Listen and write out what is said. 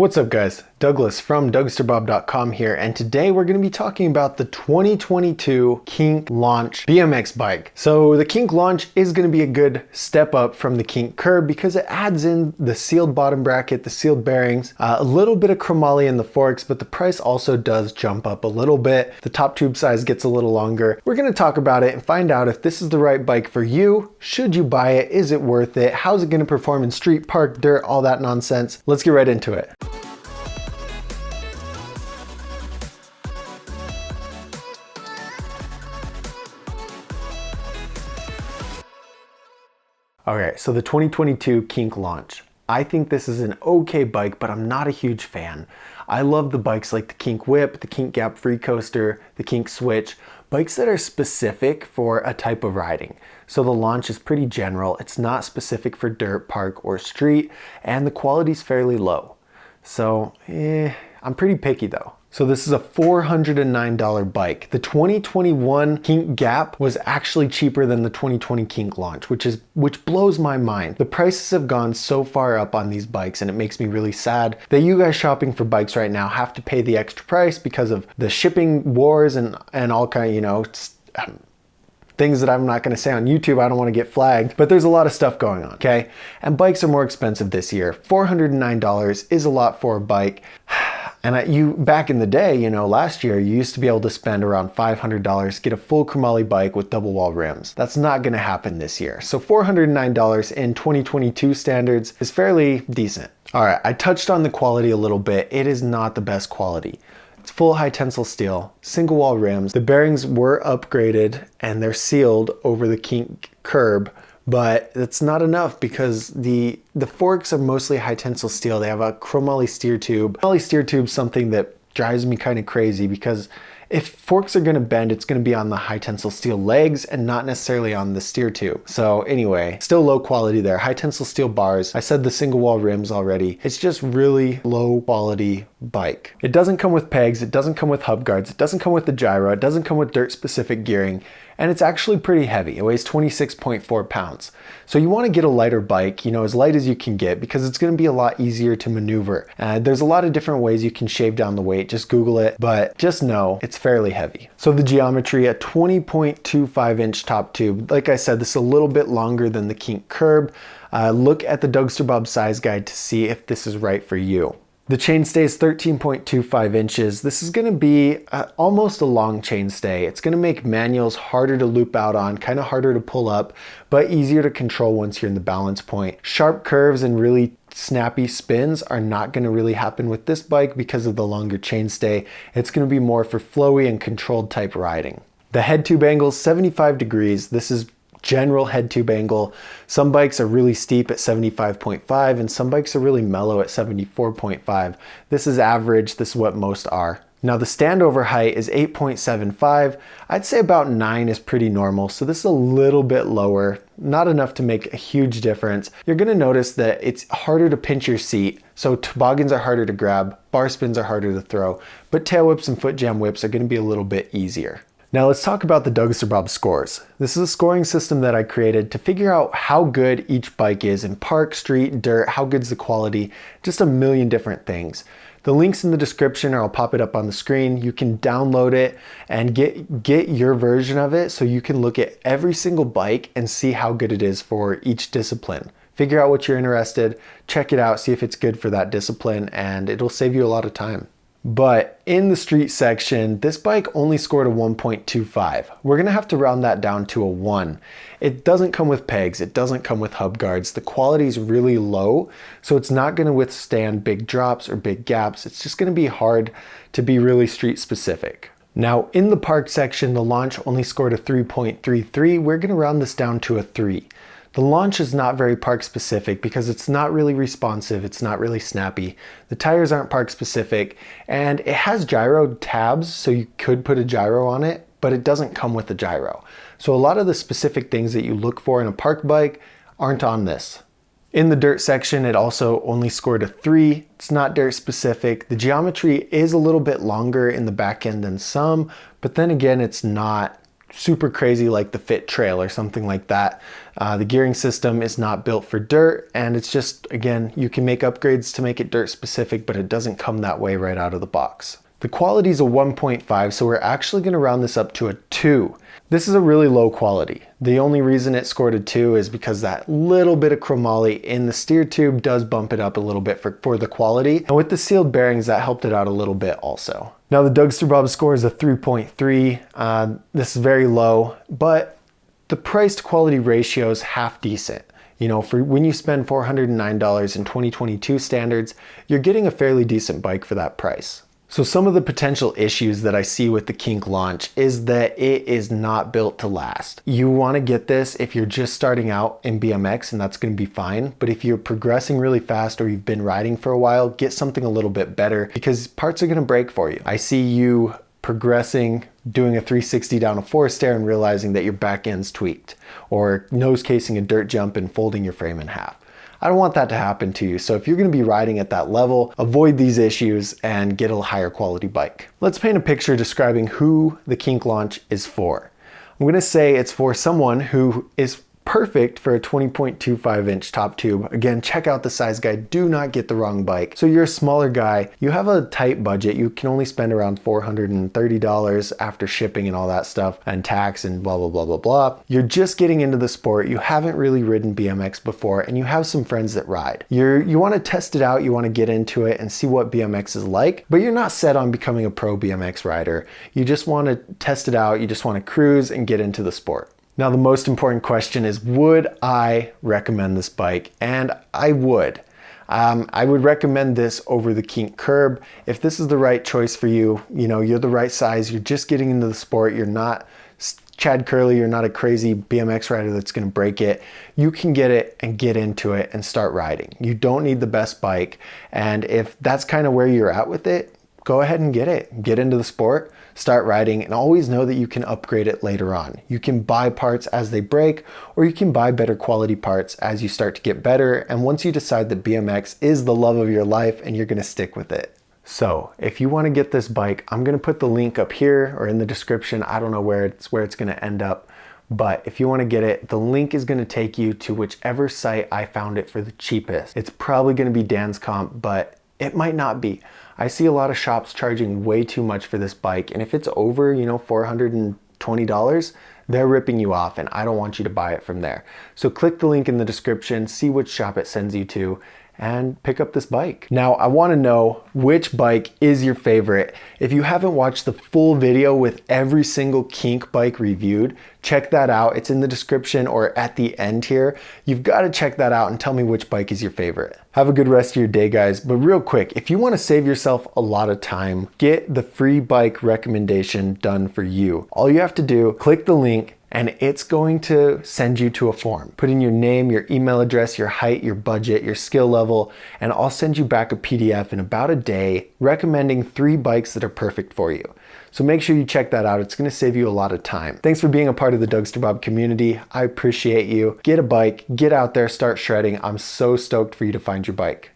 What's up guys? Douglas from Dougsterbob.com here, and today we're going to be talking about the 2022 Kink Launch BMX bike. So the Kink Launch is going to be a good step up from the Kink Curb because it adds in the sealed bottom bracket, the sealed bearings, a little bit of chromoly in the forks, but the price also does jump up a little bit. The top tube size gets a little longer. We're going to talk about it and find out if this is the right bike for you. Should you buy it? Is it worth it? How's it going to perform in street, park, dirt, all that nonsense? Let's get right into it. Okay, so the 2022 Kink Launch. I think this is an okay bike, but I'm not a huge fan. I love the bikes like the Kink Whip, the Kink Gap Free Coaster, the Kink Switch, bikes that are specific for a type of riding. So the Launch is pretty general. It's not specific for dirt, park, or street, and the quality's fairly low. So, I'm pretty picky though. So this is a $409 bike. The 2021 Kink Gap was actually cheaper than the 2020 Kink Launch, which blows my mind. The prices have gone so far up on these bikes, and it makes me really sad that you guys shopping for bikes right now have to pay the extra price because of the shipping wars and all kind of, things that I'm not going to say on YouTube. I don't want to get flagged, but there's a lot of stuff going on, okay? And bikes are more expensive this year. $409 is a lot for a bike. And back in the day, last year, you used to be able to spend around $500, get a full chromoly bike with double wall rims. That's not going to happen this year. So $409 in 2022 standards is fairly decent. All right, I touched on the quality a little bit. It is not the best quality. It's full high tensile steel, single wall rims. The bearings were upgraded and they're sealed over the Kink Curb, but that's not enough because the forks are mostly high tensile steel. They have a chromoly steer tube. Chromoly steer tube is something that drives me kind of crazy because if forks are going to bend, it's going to be on the high tensile steel legs and not necessarily on the steer tube. So anyway, still low quality there. High tensile steel bars. I said the single wall rims already. It's just really low quality bike. It doesn't come with pegs. It doesn't come with hub guards. It doesn't come with the gyro. It doesn't come with dirt specific gearing. And it's actually pretty heavy. It weighs 26.4 pounds. So you want to get a lighter bike, as light as you can get, because it's going to be a lot easier to maneuver. There's a lot of different ways you can shave down the weight. Just Google it, but just know it's fairly heavy. So the geometry, a 20.25 inch top tube. Like I said, this is a little bit longer than the Kink Curb. Look at the Dougsterbob size guide to see if this is right for you. The chainstay is 13.25 inches. This is going to be almost a long chainstay. It's going to make manuals harder to loop out on, kind of harder to pull up, but easier to control once you're in the balance point. Sharp curves and really snappy spins are not going to really happen with this bike because of the longer chainstay. It's going to be more for flowy and controlled type riding. The head tube angle is 75 degrees. This is general head tube angle. Some bikes are really steep at 75.5 and some bikes are really mellow at 74.5. This is average. This is what most are. Now the standover height is 8.75. I'd say about 9 is pretty normal. So this is a little bit lower, not enough to make a huge difference. You're going to notice that it's harder to pinch your seat. So toboggans are harder to grab, bar spins are harder to throw, but tail whips and foot jam whips are going to be a little bit easier. Now let's talk about the Dougsterbob Scores. This is a scoring system that I created to figure out how good each bike is in park, street, dirt, how good's the quality, just a million different things. The link's in the description or I'll pop it up on the screen. You can download it and get your version of it so you can look at every single bike and see how good it is for each discipline. Figure out what you're interested, check it out, see if it's good for that discipline, and it'll save you a lot of time. But in the street section, this bike only scored a 1.25. We're gonna have to round that down to a 1. It doesn't come with pegs, it doesn't come with hub guards. The quality is really low, so it's not gonna withstand big drops or big gaps. It's just gonna be hard to be really street specific. Now in the park section, the Launch only scored a 3.33. We're gonna round this down to a 3. The Launch is not very park specific because it's not really responsive, it's not really snappy. The tires aren't park specific, and it has gyro tabs, so you could put a gyro on it, but it doesn't come with a gyro. So a lot of the specific things that you look for in a park bike aren't on this. In the dirt section, it also only scored a 3. It's not dirt specific. The geometry is a little bit longer in the back end than some, but then again, it's not super crazy like the Fit Trail or something like that. The gearing system is not built for dirt, and it's just, again, you can make upgrades to make it dirt specific, but it doesn't come that way right out of the box. The quality is a 1.5, so we're actually going to round this up to a 2. This is a really low quality. The only reason it scored a 2 is because that little bit of chromoly in the steer tube does bump it up a little bit for the quality. And with the sealed bearings, that helped it out a little bit also. Now the Dougsterbob score is a 3.3. This is very low, but the price to quality ratio is half decent. You know, for when you spend $409 in 2022 standards, you're getting a fairly decent bike for that price. So some of the potential issues that I see with the Kink Launch is that it is not built to last. You want to get this if you're just starting out in BMX, and that's going to be fine. But if you're progressing really fast or you've been riding for a while, get something a little bit better because parts are going to break for you. I see you progressing, doing a 360 down a 4-stair and realizing that your back end's tweaked, or nose casing a dirt jump and folding your frame in half. I don't want that to happen to you. So if you're going to be riding at that level, avoid these issues and get a higher quality bike. Let's paint a picture describing who the Kink Launch is for. I'm going to say it's for someone who is perfect for a 20.25 inch top tube. Again, check out the size guide. Do not get the wrong bike. So you're a smaller guy, you have a tight budget, you can only spend around $430 after shipping and all that stuff and tax and blah, blah, blah, blah, blah. You're just getting into the sport. You haven't really ridden BMX before and you have some friends that ride. You want to test it out, you want to get into it and see what BMX is like, but you're not set on becoming a pro BMX rider. You just want to test it out. You just want to cruise and get into the sport. Now, the most important question is, would I recommend this bike? And I would. I would recommend this over the Kink Curb. If this is the right choice for you, you know, you're the right size, you're just getting into the sport, you're not Chad Curley, you're not a crazy BMX rider that's going to break it, you can get it and get into it and start riding. You don't need the best bike. And if that's kind of where you're at with it, go ahead and get it. Get into the sport, start riding, and always know that you can upgrade it later on. You can buy parts as they break, or you can buy better quality parts as you start to get better. And once you decide that BMX is the love of your life and you're going to stick with it. So if you want to get this bike, I'm going to put the link up here or in the description. I don't know where it's going to end up. But if you want to get it, the link is going to take you to whichever site I found it for the cheapest. It's probably going to be Dan's Comp, but it might not be. I see a lot of shops charging way too much for this bike, and if it's over, you know, $420, they're ripping you off, and I don't want you to buy it from there. So click the link in the description, see which shop it sends you to, and pick up this bike. Now, I want to know which bike is your favorite. If you haven't watched the full video with every single Kink bike reviewed, check that out. It's in the description or at the end here. You've got to check that out and tell me which bike is your favorite. Have a good rest of your day, guys. But real quick, if you want to save yourself a lot of time, get the free bike recommendation done for you. All you have to do, click the link, and it's going to send you to a form. Put in your name, your email address, your height, your budget, your skill level, and I'll send you back a PDF in about a day recommending 3 bikes that are perfect for you. So make sure you check that out. It's going to save you a lot of time. Thanks for being a part of the Dougsterbob community. I appreciate you. Get a bike, get out there, start shredding. I'm so stoked for you to find your bike.